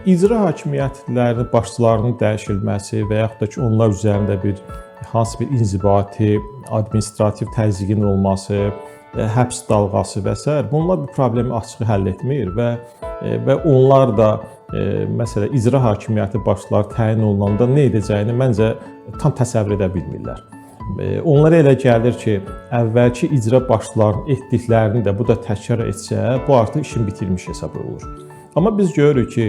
İcra hakimiyyətlərinin başçılarının dəyişilməsi və yaxud da ki, onlar üzərində hansı bir inzibati, administrativ təzyiqin olması, həbs dalğası və s. bunlar bu problemi açıq həll etmir və onlar da məsələn icra hakimiyyəti başçıları təyin olunanda nə edəcəyini məncə tam təsəvvür edə bilmirlər. Onlara elə gəlir ki, əvvəlki icra başçılarının etdiklərini də bu da təkrar etsə, bu artıq işin bitirmiş hesab olunur. Amma biz görürük ki,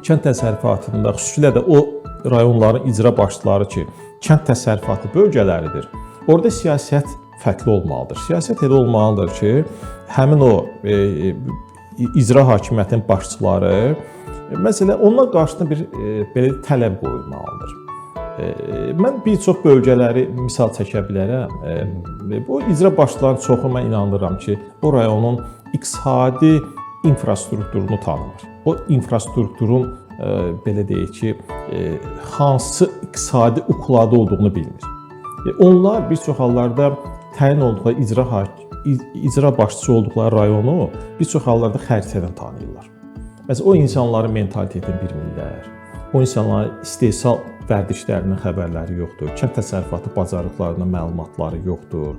kənd təsərrüfatında, xüsusilə də o rayonların icra başçıları ki, kənd təsərrüfatı bölgələridir. Orada siyasət fərqli olmalıdır. Siyasət elə olmalıdır ki, həmin o icra hakimiyyətinin başçıları, məsələn, onlar qarşısında bir belə tələb qoyulmalıdır. Mən bir çox bölgələri misal çəkə bilərəm. Bu icra başçılarının çoxu mən inanıram ki, o rayonun iqtisadi infrastrukturunu tanımır. O infrastrukturun belə deyək ki, hansı iqtisadi uqlada olduğunu bilmir. Onlar bir çox hallarda təyin olduqları icra başçısı olduqları rayonu bir çox hallarda xəritədən tanıyırlar. Məsələn, o insanların mentalitetini bilmirlər. O insanların istehsal vərdişlərindən xəbərləri yoxdur. Kənd təsərrüfatı bacarıqlarına məlumatları yoxdur.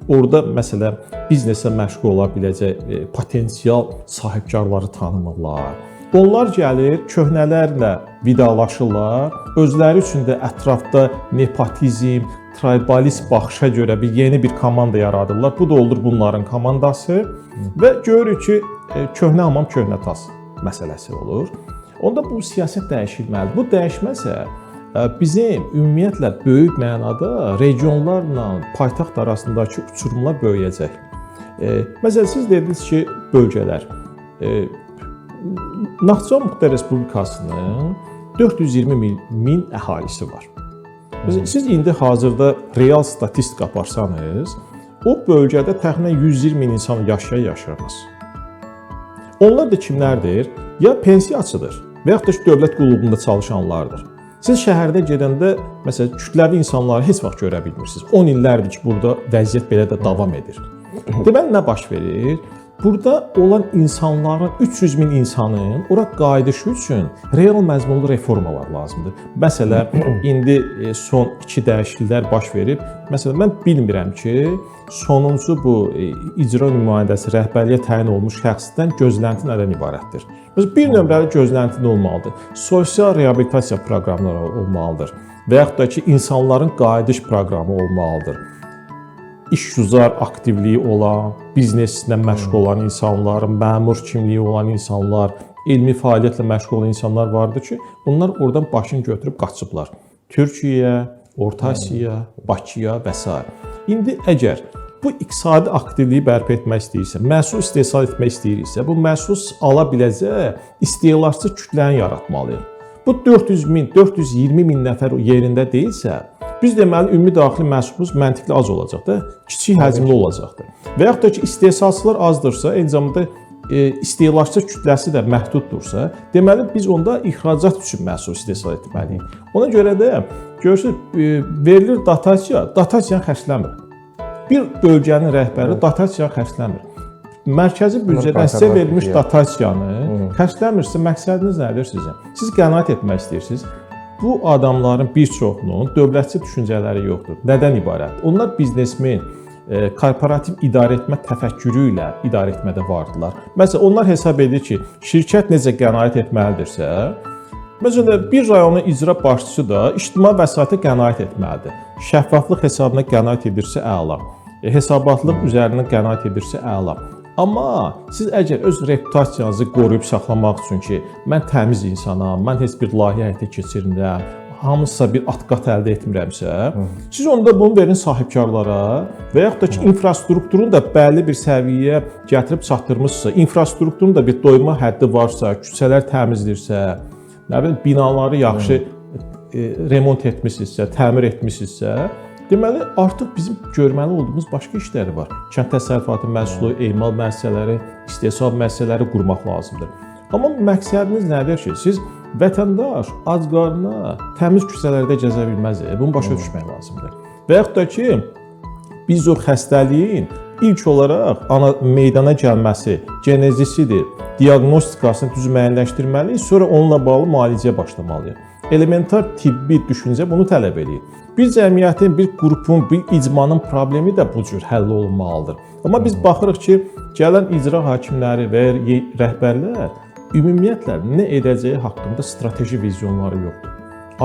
Orada məsələn biznesə məşğul ola biləcək potensial sahibkarları tanımırlar. Onlar gəlir, köhnələrlə vidalaşırlar. Özləri üçün də ətrafda nepotizm, tribalizm baxışa görə yeni bir komanda yaradırlar. Bu da olur bunların komandası və görürük ki, köhnə hamam köhnə tas məsələsi olur. Onda bu siyasət dəyişilməlidir. Bu dəyişməsə bizim ümumiyyətlə böyük mənada regionlarla paytaxt arasındakı uçurumlar böyüyəcək. Məsələn, siz dediniz ki, bölgələr. Naxçıvan Muxtar Respublikasının 420 min əhalisi var. Siz indi hazırda real statistik aparsanız, o bölgədə təxminən 120 min insan yaşayamaz. Onlar da kimlərdir? Ya pensiyaçıdır və yaxud da ki, dövlət qulluğunda çalışanlardır. Siz şəhərdə gedəndə, məsələn, kütləvi insanları heç vaxt görə bilmirsiniz. 10 illərdir ki, burada vəziyyət belə də davam edir. Deməli, nə baş verir? Burada olan insanların, 300 min insanın ora qayıdışı üçün real məzmunlu reformalar lazımdır. Məsələn, indi son 2 dəyişikliklər baş verib. Məsələn, mən bilmirəm ki, sonuncu bu icra nümayəndəsi rəhbərliyə təyin olmuş şəxsdən gözlənti nədən ibarətdir? Bir nömrəli gözlənti nə olmalıdır? Sosial reabilitasiya proqramları olmalıdır və yaxud da ki, insanların qayıdış proqramı olmalıdır. İşgüzar aktivliyi olan, bizneslə məşğul olan insanlar, məmur kimliyi olan insanlar, elmi fəaliyyətlə məşğul olan insanlar vardır ki, bunlar oradan başını götürüb qaçıblar. Türkiyəyə, Orta Asiyaya, Bakıya və s. İndi əgər bu iqtisadi aktivliyi bərpa etmək istəyirsə, məhsul istehsal etmək istəyirsə, bu məhsul ala biləcək istehlakçı kütləni yaratmalıyıq. Bu 400 min, 420 min nəfər yerində deyilsə, biz deməli ümumi daxili məhsulumuz məntiqli az olacaq da, kiçik həcmli olacaqdır. Və yaxud da ki, istehsalçılar azdırsa, eyni zamanda istehlakçı kütləsi də məhduddursa, deməli biz onda ixracat üçün məhsul istehsal etməliyik. Ona görə də görürsünüz, verilir dotasiya, dotasiyanı xərcləmir. Bir bölgənin rəhbəri dotasiyanı xərcləmir. Mərkəzi büdcədən sizə verilmiş dotasiyanı xərcləmirsə, məqsədiniz nədir sizin? Siz qənaət etmək istəyirsiniz. Bu adamların bir çoxunun dövlətçi düşüncələri yoxdur. Nədən ibarət? Onlar biznesmen, korporativ idarə etmə təfəkkürü ilə idarə etmədə vardılar. Məsələn, onlar hesab edir ki, şirkət necə qənaət etməlidirsə, məsələn, bir rayonun icra başçısı da ictimai vəsaitə qənaət etməlidir. Şəffaflıq hesabına qənaət edirsə əla, hesabatlıq üzərinə qənaət edirsə əla. Amma siz əgər öz reputasiyanızı qoruyub saxlamaq üçün ki, mən təmiz insanam, mən heç bir layihə həyata keçirmirəm, hamısına bir at-qat əldə etmirəmsə, siz onda bunu verin sahibkarlara və yaxud da ki, infrastrukturunu da bəlli bir səviyyəyə gətirib çatdırmışsa, infrastrukturun da bir doyma həddi varsa, küçələr təmizdirsə, nə bilim, binaları yaxşı remont etmişsinizsə, təmir etmişsinizsə, deməli, artıq bizim görməli olduğumuz başqa işləri var. Kənd təsərrüfatı məhsulu, emal müəssisələri, istehsal müəssisələri qurmaq lazımdır. Amma məqsədiniz nədir ki, siz vətəndaş ac qarnına təmiz küçələrdə gəzə bilməz. Bunu başa düşmək lazımdır. Və yaxud da ki, biz o xəstəliyin ilk olaraq meydana gəlməsi, genezisidir, diaqnostikasını düz müəyyənləşdirməliyik, sonra onunla bağlı müalicəyə başlamalıyıq. Elementar tibbi düşüncə bunu tələb edir. Bir cəmiyyətin, bir qrupun, bir icmanın problemi də bu cür həll olunmalıdır. Amma biz baxırıq ki, gələn icra hakimləri və ya rəhbərlər ümumiyyətlə nə edəcəyi haqqında strateji vizyonları yoxdur.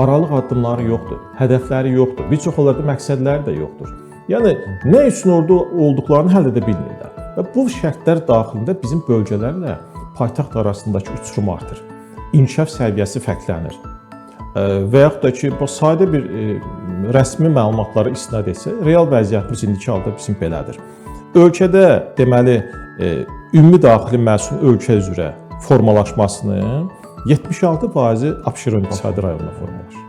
Aralıq addımları yoxdur, hədəfləri yoxdur, bir çox onlarda məqsədləri də yoxdur. Yəni, nə üçün orada olduqlarını həll edə bilmirlər. Və bu şərtlər daxilində bizim bölgələrlə paytaxt arasındakı uçurum artır. İnkişaf səviyyəsi fərqlənir. Və yaxud da ki, bu sadə bir rəsmi məlumatlara istinad etsə, real vəziyyətimiz indiki halda bizim belədir. Ölkədə, deməli, ümumi daxili məhsulun ölkə üzrə formalaşmasının 76%-i Abşeron iqtisadi rayonunda formalaşır.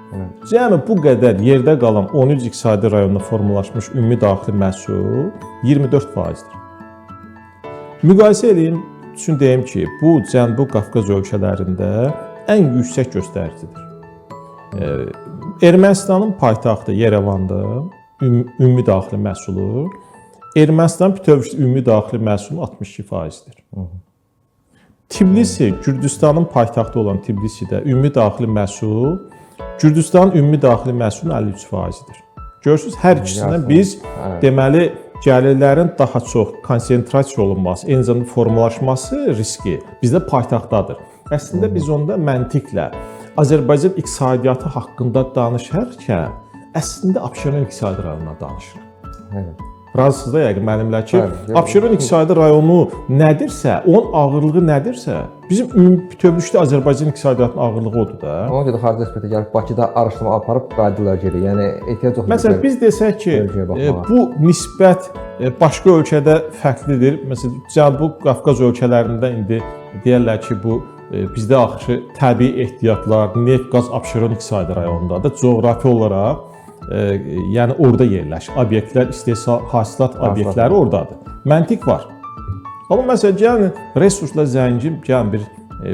Cəmi bu qədər yerdə qalan 13 iqtisadi rayonda formalaşmış ümumi daxili məhsul 24%-dir. Müqayisə edin üçün deyim ki, bu Cənubi Qafqaz ölkələrində ən yüksək göstəricidir. Ermənistanın paytaxtı Yerevanda ümumi daxili məhsulu, Ermənistan bütövlükdə ümumi daxili məhsulu 62%-dir. Tbilisi, Gürcüstanın paytaxtı olan Tbilisidə ümumi daxili məhsul, Gürcüstanın ümumi daxili məhsulunun 53%-dir. Görürsünüz, hər ikisindən biz deməli gəlirlərin daha çox konsentrasiya olunması, eyni zamanda formalaşması riski bizdə paytaxtdadır. Əslində biz onda məntiqlə Azərbaycan iqtisadiyyatı haqqında danışarkən əslində Abşeron iqtisadi rayonuna danışırıq. Razısınız da yəqin mənimlə ki, Abşeron iqtisadi rayonu nədirsə, onun ağırlığı nədirsə, bizim bütövlükdə Azərbaycan iqtisadiyyatının ağırlığı odur da. Ona görə də xarici ekspertə gəlib Bakıda araşdırma aparıb qayıdırlar geri. Yəni ehtiyac yoxdur. Məsələn, biz desək ki, bu nisbət başqa ölkədə fərqlidir. Məsələn, Cənubi Qafqaz ölkələrində indi deyirlər ki, bu bizdə axı təbii ehtiyatlar, neft, qaz Abşeron iqtisadi rayonundadır. Coğrafi olaraq yəni orada yerləşir. Obyektlər, istehsal, hasilat obyektləri oradadır. Məntiq var. Amma məsələn, gəlin resursla zəngin, gəlin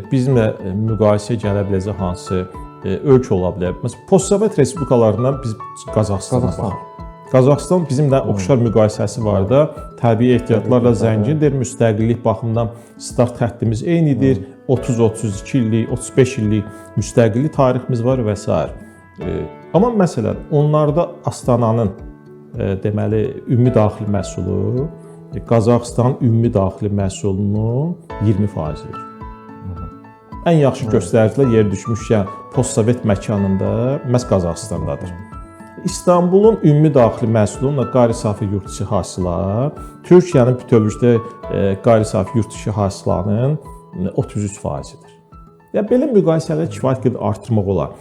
bizimlə müqayisə gələ biləcək hansı ölkə ola bilər. Məsələn, postsovet respublikalarından biz Qazaxstana baxırıq. Qazaxstan bizimlə oxşar müqayisəsi var da, təbii ehtiyatlarla zəngindir, müstəqillik baxımından start xəttimiz eynidir. 30-32 illik, 35 illik müstəqillik tariximiz var və s. Amma məsələn, onlarda Astananın deməli ümumi daxili məhsulu Qazaxıstanın ümumi daxili məhsulunun 20%-dir. Ən yaxşı göstəricilər yer düşmüşkən postsovet məkanında məhz Qazaxıstandadır. İstanbulun ümumi daxili məhsulunun qeyri-safi yurt içi hasilat, Türkiyənin bütövlükdə qeyri-safi yurt içi hasilatının 33%-dir. Yəni belə müqayisələri kifayət qədər artırmaq olar.